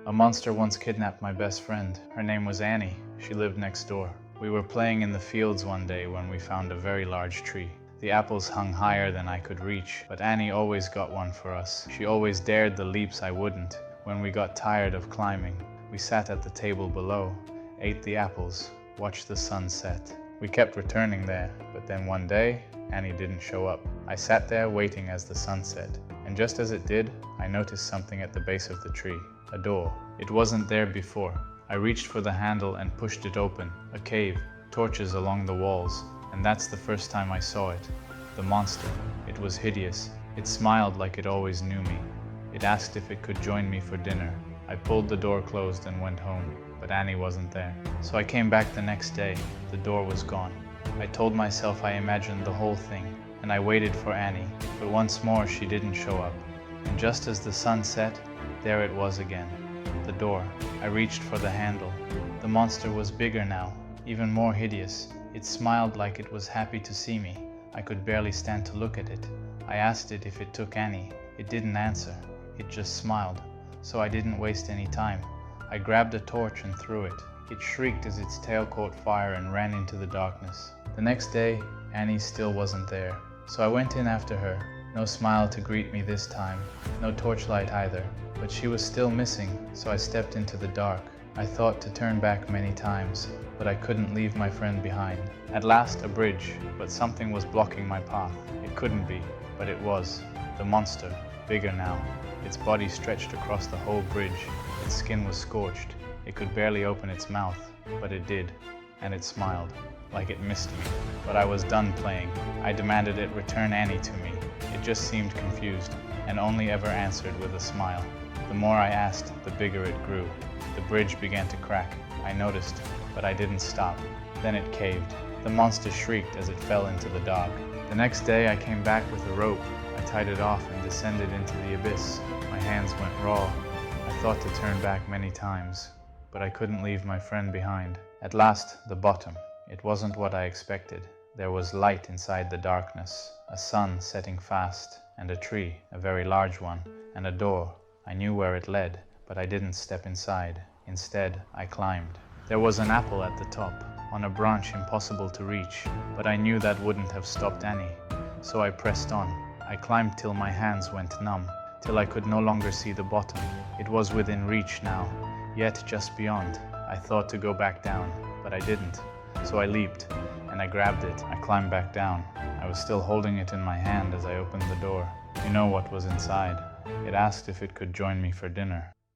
A monster once kidnapped my best friend. Her name was Annie. She lived next door. We were playing in the fields one day when we found a very large tree. The apples hung higher than I could reach, but Annie always got one for us. She always dared the leaps I wouldn't. When we got tired of climbing, we sat at the table below, ate the apples, watched the sun set. We kept returning there, but then one day, Annie didn't show up. I sat there waiting as the sun set, and just as it did, I noticed something at the base of the tree. A door. It wasn't there before. I reached for the handle and pushed it open. A cave, torches along the walls, and that's the first time I saw it. The monster. It was hideous. It smiled like it always knew me. It asked if it could join me for dinner. I pulled the door closed and went home, but Annie wasn't there. So I came back the next day. The door was gone. I told myself I imagined the whole thing, and I waited for Annie, but once more she didn't show up. And just as the sun set, there it was again. The door. I reached for the handle. The monster was bigger now, even more hideous. It smiled like it was happy to see me. I could barely stand to look at it. I asked it if it took Annie. It didn't answer. It just smiled. So I didn't waste any time. I grabbed a torch and threw it. It shrieked as its tail caught fire and ran into the darkness. The next day, Annie still wasn't there. So I went in after her. No smile to greet me this time. No torchlight either. But she was still missing, so I stepped into the dark. I thought to turn back many times, but I couldn't leave my friend behind. At last, a bridge, but something was blocking my path. It couldn't be, but it was. The monster, bigger now. Its body stretched across the whole bridge. Its skin was scorched. It could barely open its mouth, but it did, and it smiled, like it missed me. But I was done playing. I demanded it return Annie to me. It just seemed confused, and only ever answered with a smile. The more I asked, the bigger it grew. The bridge began to crack. I noticed, but I didn't stop. Then it caved. The monster shrieked as it fell into the dark. The next day I came back with a rope. I tied it off and descended into the abyss. My hands went raw. I thought to turn back many times, but I couldn't leave my friend behind. At last, the bottom. It wasn't what I expected. There was light inside the darkness, a sun setting fast, and a tree, a very large one, and a door. I knew where it led, but I didn't step inside. Instead, I climbed. There was an apple at the top, on a branch impossible to reach, but I knew that wouldn't have stopped Annie. So I pressed on. I climbed till my hands went numb, till I could no longer see the bottom. It was within reach now, yet just beyond. I thought to go back down, but I didn't. So I leaped, and I grabbed it. I climbed back down. I was still holding it in my hand as I opened the door. You know what was inside. It asked if it could join me for dinner.